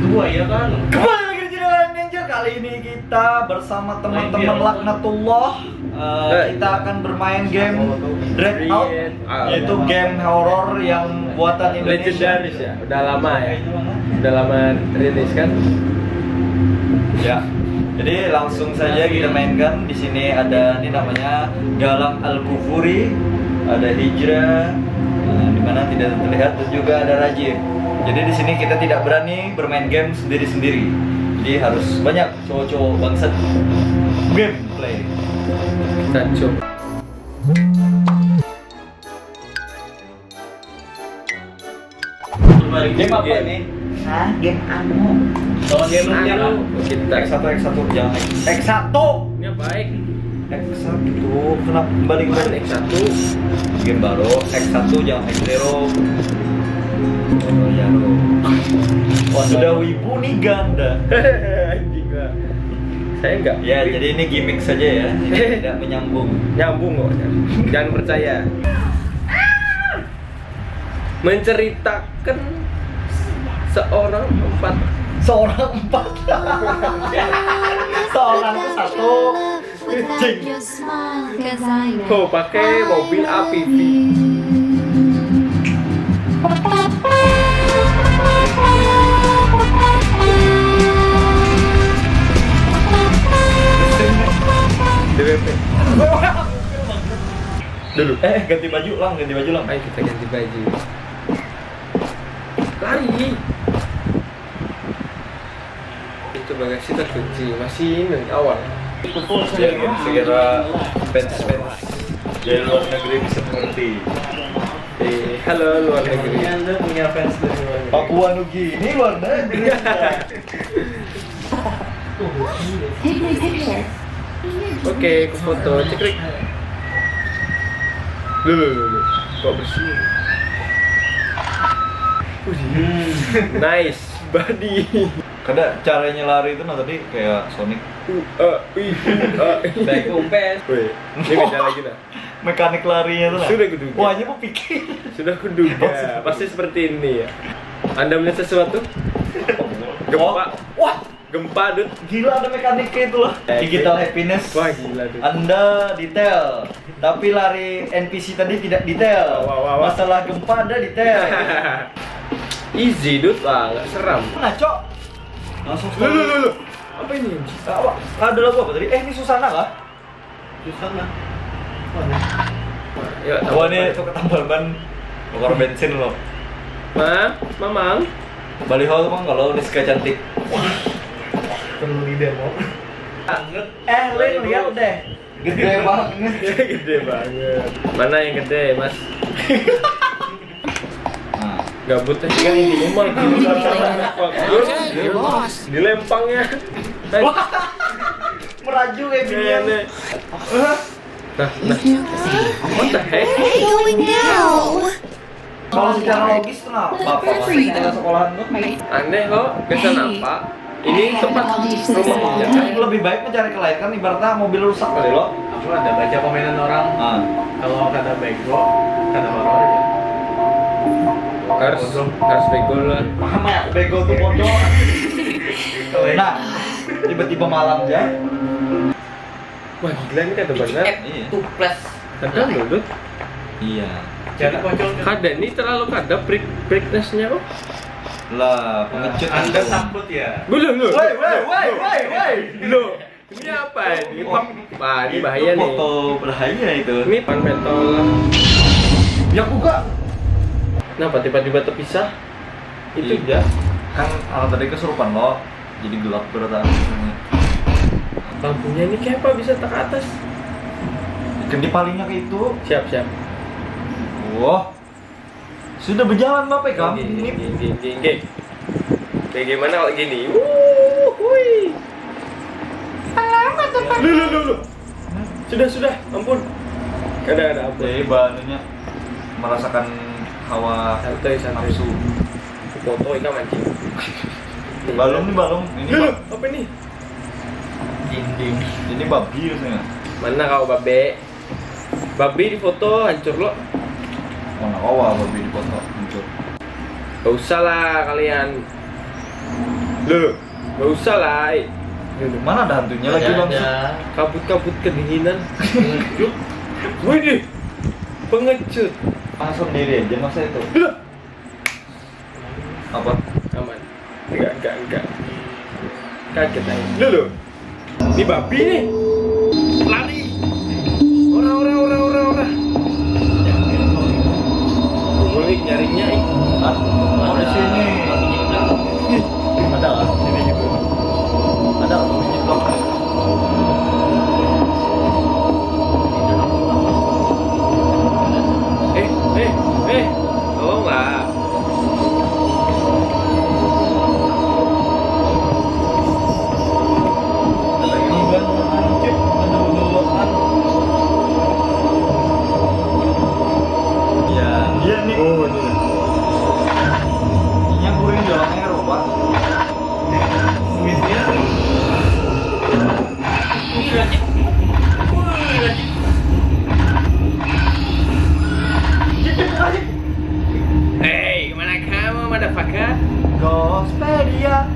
2 ya kan? Kembali lagi di channel Ninja. Kali ini kita bersama teman-teman Laknatullah. Kita akan bermain game Dreadout, yaitu game horor yang buatan Indonesia. Legendaris ya, udah lama ya, udah lama rilis kan? Ya. Jadi langsung saja kita mainkan. Di sini ada ini namanya Galang Al-Kufuri, ada Hijrah, di mana tidak terlihat, dan juga ada Rajib. Jadi di sini kita tidak berani bermain game sendiri-sendiri. Jadi harus banyak cowok-cowok bangsat gameplay. Kita coba. Game apa ini? Hah? Game anu. Kalau game lu Kita X1 jangan X1. ini apa baik? X1 kenapa kembali X1 game baru. X1 jangan X0. Oh ya lo. Wah, sudah wibu nih ganda. Anjing lah. Saya enggak. Ya, jadi ini gimmick saja ya. Tidak menyambung. Nyambung kok. Jangan percaya. Menceritakan seorang empat Seorang empat. Seorang itu satu. Jing. oh pakai mobil APV. DWP. Dulu. Ganti baju lang. Ayo kita ganti baju. Lari. Itu bagasi terkunci. Masih dari awal. Segera fans dari luar negeri bisa mengerti. Halo luar negeri. Anda punya fans dari luar negeri. Papua Nugini luar negeri. Oke, ke foto cekrik. Loh. Kok bersih? Nice body. Karena caranya lari itu tadi kayak Sonic. Baik umpes. Wih, ini beda lagi nah. Mekanik larinya tuh. Sudah kuduga. Wah, ini mau pikir. Sudah kuduga. Pasti seperti ini ya. Anda melihat sesuatu? Gempa. Wah, Gempa, Dut. gila ada mekaniknya itu loh. Digital happiness. Wah, gila, Dut. Anda detail, tapi lari NPC tadi tidak detail. Wah. Masalah gempa Anda detail. Easy, Dut. Wah, nggak seram. Nah, Cok. Langsung Loh. Apa ini? Ada lagu apa tadi? Ini Susana kah? Susana. Ya, Wah, ini tuh ketambal ban bakar bensin loh. Mamang. Baliho tuh Bang kalau Niska cantik. Perlu di demo. Banget. Lin lihat deh. Gede banget. Gede banget. Mana yang gede, Mas? Nah, Gabut aja kan ini rumah. Di lempangnya. meraju kayak Iya, gini. Nah. What the heck? Kalau secara logis kenapa Bapak masuk ke sekolahan lu? Aneh kok, kesan apa? Ini tempat rumahnya. Lebih baik mencari kelaikan ibaratnya mobil rusak kali lo. Aku ada baca komenan orang. Ah, Kalau kata bego, kata horor ya. Harus bego lah. mama bego tuh pojok. Nah, tiba-tiba malam aja. Wah gila ini kata benar. Iya. Tuples. Ada loh, Dut. Iya. Jadi pocong. Kada ini terlalu kada breakness-nya kok. Lah, pengecut Anda takut ya? Belum. Woi. Loh. Ini apa ini? Wah, ini bahaya nih. Foto bahaya itu. Ini pan pentol. Ya buka. Kenapa tiba-tiba terpisah? Itu Iya. Kan tadi kesurupan lo. Jadi gelap berarti. lampunya ini kayak apa bisa tak ke atas? Kan di palingnya ke itu. Siap. Wah. Sudah berjalan Bapak ya, Kam? Ini Kayak gimana kalau gini? Hui. Lu. Sudah, ampun. Ada apa? jadi bahannya merasakan hawa Santai. nafsu. Foto ikan mancing. Balung ini Lu, apa ini? dinding. Ini babi rasanya. Mana kau babe? Babi di foto hancur lo. Mana kau babi di foto hancur. Gak usah lah kalian. Loh, gak usah lah. Mana ada hantunya lagi bang? Kabut-kabut kedinginan. Pengecut. Wih, pengecut. Langsung diri aja masa itu. Apa? Aman. Enggak. Kaget aja. Loh. Ini babi nih. Lari. Ora. Boleh nyarinya ih. Oh di sini. Ada lah. Sini juga. Ada di belakang. Tolonglah. Ada lagi kan anjir, ada udoan. Iya, dia nih. Oh, ini. Yang kuring jalannya Eropa. Hey, mana kamu, motherfucker? Gospedia.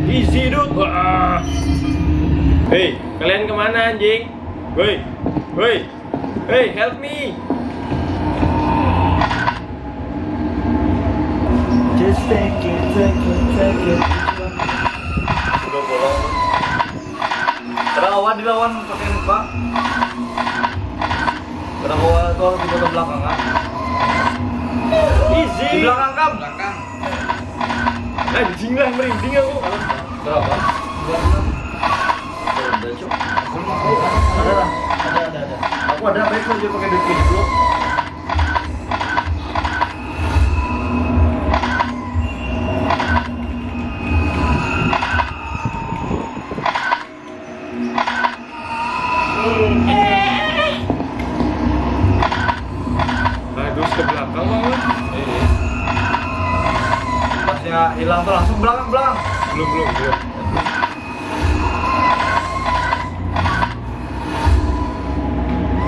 Easy dude. Wah. Hey, kalian kemana anjing? Woi, hey, help me. Just take it. Udah bolong. Terawan dilawan pakai muka. Terawan tuh di foto belakangan. Easy. Di belakang kam. Belakang. Anjing lah, merinding aku. Berapa? Ada cok. Ada lah. Ada. Aku ada apa itu aja pakai duit dulu. Aduh, ke belakang banget. Pasnya hilang tuh langsung belakang. Belum.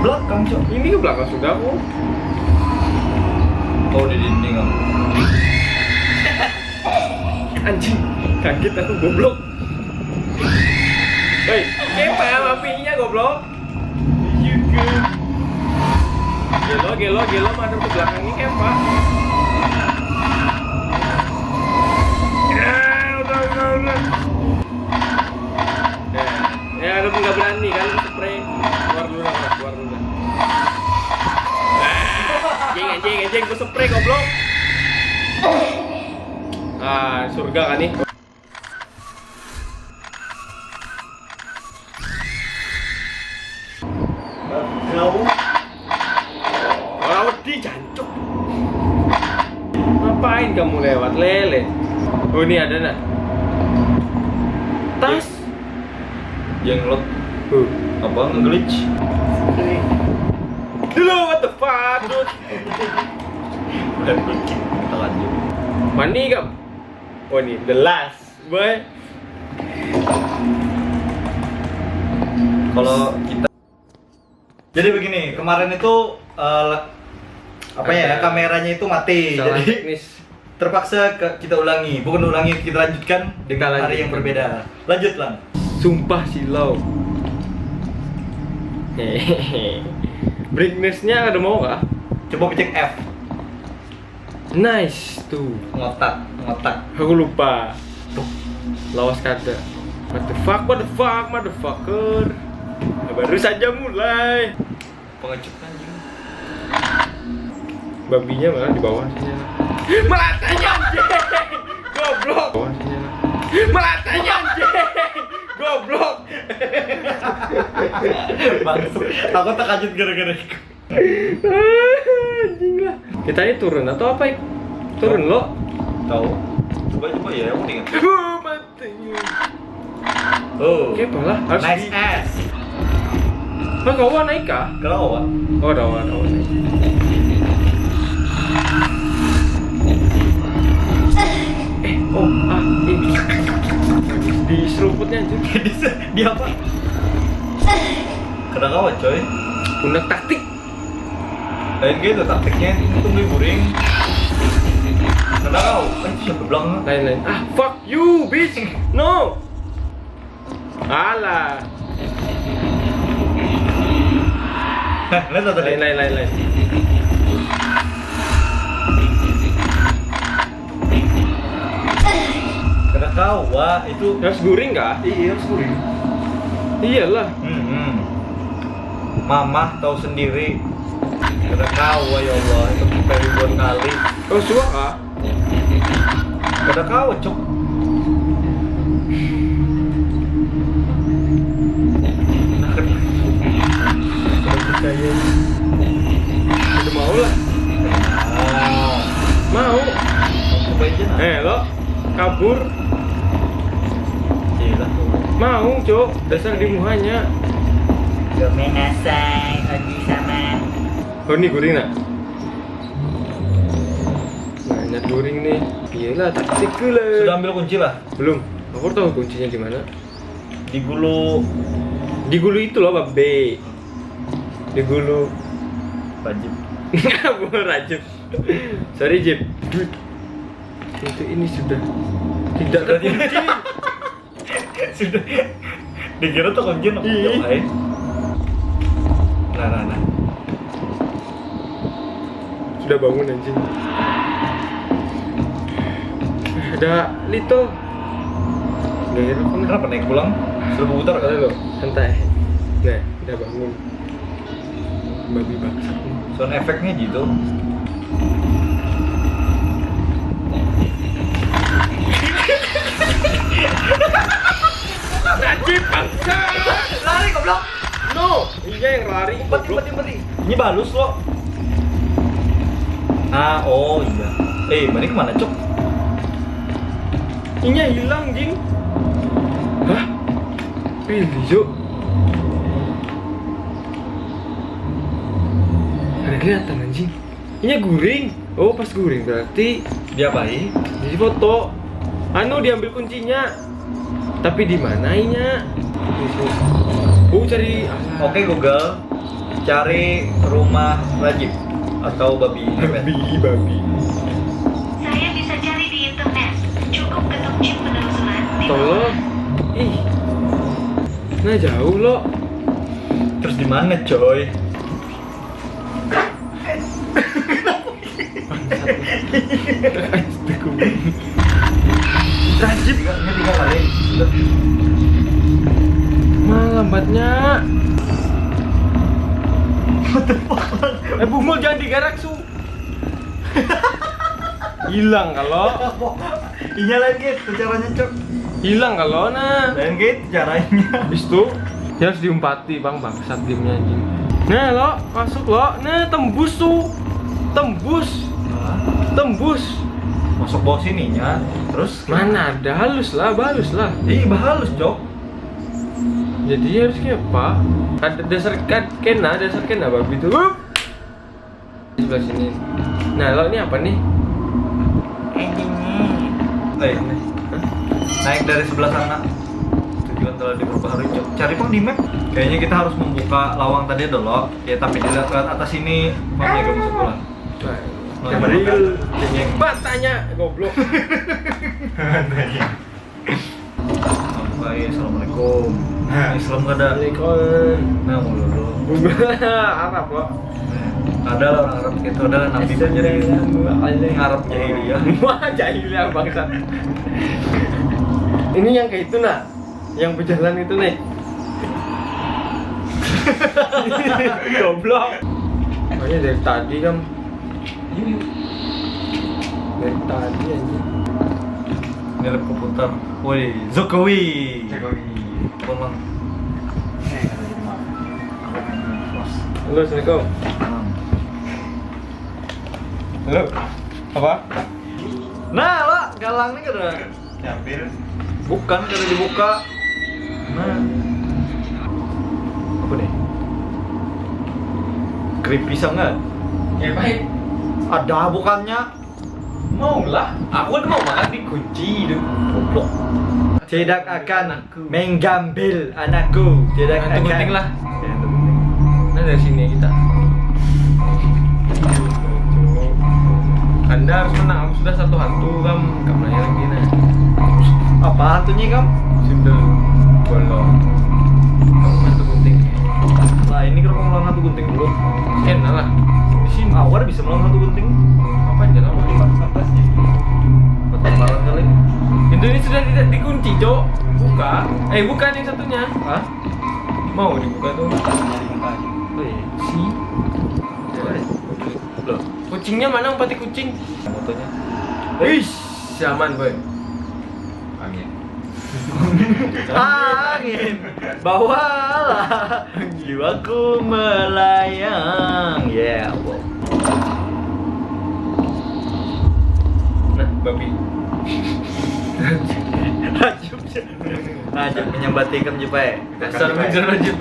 Belakang cok. Ini ke belakang sudah aku. Oh di dinding kamu. Anjing, kaget aku goblok. Hei, kepa apinya goblok. Gelo, madem ke belakangnya kepa. Ya, udah. Ya, ada nggak berani kan spray. Keluar dulu. Anjing, gue spray goblok. Ah, surga kan nih. Jauh. Orang wedi jancuk. Ngapain kamu lewat lele? Oh ini ada nak. Tas. Jenglot. Apa nge-glitch? Dulu what the fuck, dude? Udah bikin. Kita lanjut. Mandi kam? Oh ini the last, boy. Kalau kita jadi begini, kemarin itu kameranya itu mati. Salah Jadi teknis. terpaksa kita ulangi. Bukan ulangi, kita lanjutkan dengan Kita hari yang lanjutkan. berbeda. Lanjut lang. Sumpah silau. Hehehe. Brightness-nya ada mau kah? Coba cek F. Nice tuh. Ngotak. Aku lupa. Tuh. Lawas kada. What the fuck, motherfucker. Nah, baru saja mulai. Pengecut anjing. Babinya malah di bawah sini. Melatanya anjing. Goblok. Bawah sini. Melatanya anjing. Goblok. Bangsat. Aku terkejut gara-gara itu. Anjing lah. Kita ini turun atau apa? Turun lo. Tahu. Coba ya, aku ingat. Matinya. Oh. Oke, lah. Harus Nice di. ass. Oh, kawan naik kah? Kelawa. Oh, rawan naik. Di seruputnya anjir. Di apa? Kena kawat coy. Pundak taktik. Lain gitu taktiknya itu beli buring. Kena kau. Siapa bilang? Lain. Ah, fuck you, bitch. No. Alah. Lihat tadi. Lain. Kena kau, wah itu. Harus guring kah? Iya, harus guring. Iyalah. Mamah tahu sendiri. Kena kau, wah ya Allah, itu kita ribuan kali. Oh, suka kah? Kena kau, cok. Nah, percaya. Udah mau lah. Mau. Coba aja nah. Lo kabur. Gila. Mau, Cok. Dasar di muhanya. Gomenasai, Oji sama. Oh, ini guring nak. Banyak guring nih. Iyalah, taktik lah. Sudah ambil kunci lah. Belum. Aku tahu kuncinya di mana. Di gulu Di gulu itu loh, Bab B. Di gulu. wajib. Bukan Rajib. Sorry, Jip. Itu ini sudah tidak terkunci. Sudah. Dikira tuh kunci nak Iya. ngapain? Nah. Sudah bangun anjing. Ada Lito. Udah kira apa? Kenapa naik pulang? Sudah putar Ada kan? lo, santai. Nah, udah bangun. Babi bangsat nih. Sound efeknya gitu. Najib bangsat. Lari goblok. No, iya yang lari. Umpet. Ini balus lo. Ah, oh iya. Mana kemana, Cok? Inya hilang, jing. Hah? Pilih, Cok. Ada kelihatan anjing. Inya guring. Oh, pas guring berarti Diapain? jadi foto. Anu diambil kuncinya. Tapi di mana inya? Oh, cari. Oke Google, cari rumah Rajib atau babi ngepet. Babi. Saya bisa cari di internet. Cukup ketuk chip penelusuran di Tolong. Ih. Nah, jauh lo. Terus di mana, coy? Rajib. Ini 3 kali. Lambatnya. Bungul jangan digarak su. Hilang kalau. Iya lain gitu caranya, Cok. Hilang kalau nah. Lain gitu caranya. Habis itu dia harus diumpati bang bangsat gamenya anjing. Nah lo masuk lo. Nah tembus tuh. Tembus. Masuk bawah sininya. Terus Mana ada halus lah, balus lah. ih bahalus, Cok. Jadi harusnya apa? Ada dasar kena babi itu. Di sebelah sini. Nah lo ini apa nih? Endingnya. Naik dari sebelah sana. Tujuan telah diperbaharui, Cok. Cari pang di map. Kayaknya kita harus membuka lawang tadi dulu. Ya tapi dilihat ke atas ini. Bang ya masuk pulang. Real. Batanya goblok. Baik, assalamualaikum. Islam gak ada. Waalaikumsalam. Nah, mulu dulu. Arab lo. Ada lah orang Arab itu adalah nabi Arab jahiliyah. Wah, jahiliyah bangsat. Ini yang kayak itu nak, yang berjalan itu nih. Goblok. Makanya dari tadi kan. Dari tadi aja. Ini lab komputer. Woi, Jokowi. Tolong. Halo, assalamualaikum. Halo. Apa? Nah, lo galang nih kada. Nyambil. Bukan kada dibuka. Nah. Apa nih? Krip pisang nggak? Ya baik. Ada bukannya? Mau lah. Aku kan mau makan dikunci itu. Goblok. Tidak akan menggambil anakku. Tidak Yang akan. penting lah. Ya, itu penting. Nah dari sini kita. Anda harus menang. Kamu sudah satu hantu kamu. Kamu nanya lagi nah. Apa hantunya kamu? Sundel bolong. Kamu hantu gunting. Nah ini kalau melawan hantu gunting dulu. Enak lah. Di sini. Awar bisa melawan hantu gunting. Apa aja lah. Betul malam kali. Pintu ini sudah tidak dikunci, Cok. Buka. Bukan yang satunya. Hah? Mau dibuka tuh. Oh iya. Si. Loh, Kucingnya mana umpati kucing? motonya. Wih, aman boy. Angin. Angin, bawalah jiwaku melayang. Yeah, wow. Nah, babi. Rajut menyambati kam jepai. Dasar rajut.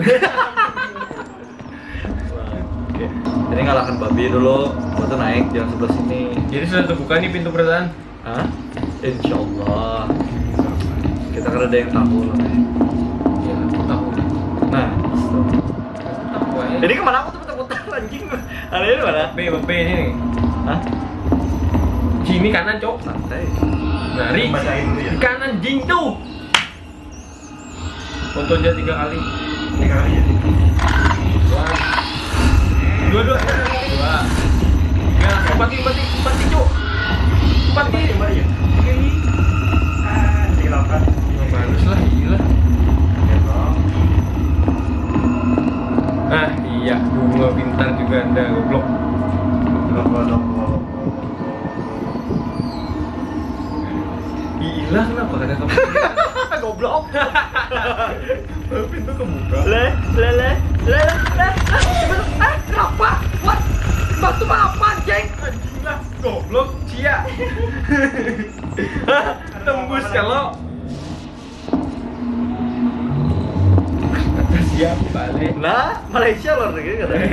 Oke. Jadi ngalahkan babi dulu, waktu naik jalan sebelah sini. Jadi sudah terbuka nih pintu perasaan. Hah? Insyaallah. Kita kan ada yang tahu lah. Ya, aku tahu. Nah, Tahu aja. jadi kemana aku tuh putar-putar anjing? Ada di mana? B ini nih. Hah? Sini kanan, Cok. Santai. Lari. Bacain dulu ya. Di kanan jing tuh. Foto aja 3 kali. 3 kali ya. Dua. 3. Empati, Cok. Empati. Mari ya. Silakan. Nggak bagus lah, gila. Ah, iya, bunga pintar juga Anda, goblok. Gila, kenapa kata kamu? Goblok. Pintu kebuka. Le. Kenapa? What? Batu apa, anjing? Anjing lah, goblok, cia. Tembus kalau. Siap balik. Nah, Malaysia luar negeri katanya.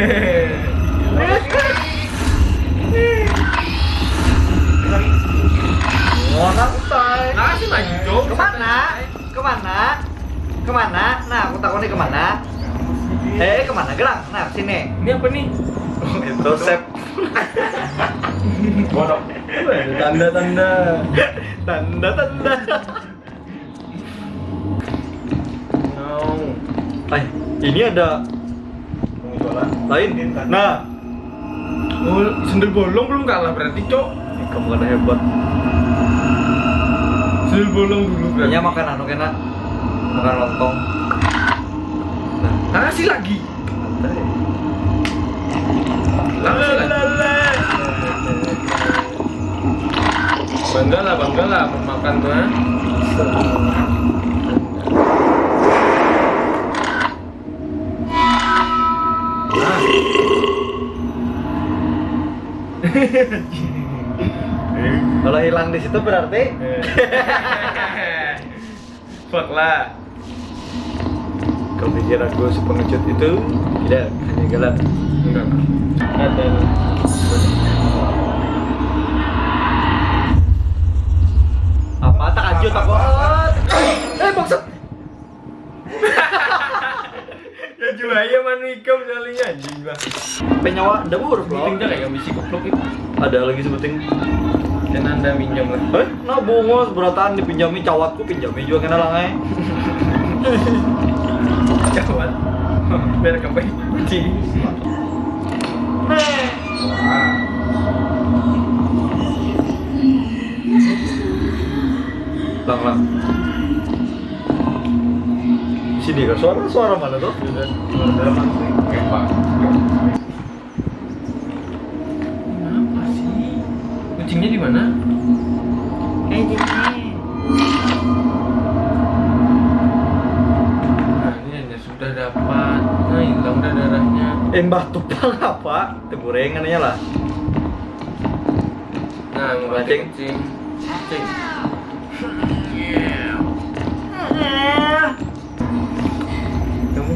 Oh, santai. Nah, sih maju, Cok. Kemana? Nah, aku takutnya kemana? Kemana gerak? Nah, sini. Ini apa nih? Itu sep. Bodoh. Tanda-tanda. Tanda. No. Ini ada Penjualan. lain. Nah, Oh, sendal bolong belum kalah berarti, Cok. kamu kan hebat. Sendal bolong dulu berarti. Kayaknya makan anu kena. Makan lontong. Nah, kasih lagi. Langsung lagi. Bangga lah makan tuh, ha? Kalau hilang di situ berarti Fuck lah. kau pikir aku si pengecut itu? Tidak, hanya gelap. Enggak. Ada. Apa tak lanjut aku? Maksud Ya juaya manu ikam jalinya anjing lah. penyawa debur bro. Penting dah kayak bisi goblok itu. Ada lagi sebuting. Kan Anda minjam lah. Nah bunga seberataan dipinjami cawatku pinjami juga kena langai. Kawan. Biar kembali kunci. Lang. Sini kan suara mana tuh? Dalam kepak. Kenapa sih? Kucingnya di mana? Nah, ini hanya sudah dapat. Nah, hilang dah darahnya. Mbah tupang apa? Tegurengannya lah. Nah, mau Kucing. kucing. Kucing. Kamu?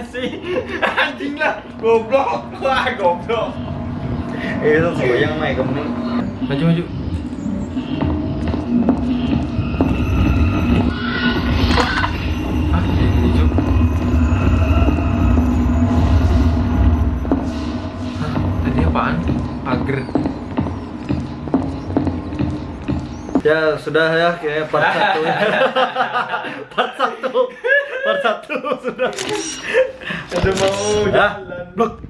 Si anjing lah, goblok. Wah, goblok. Itu sobayang naik kamu. Maju. Ah, ini Cuk. apaan? Pager. Ya sudah ya kayak part 1 part 1 sudah. Udah mau jalan.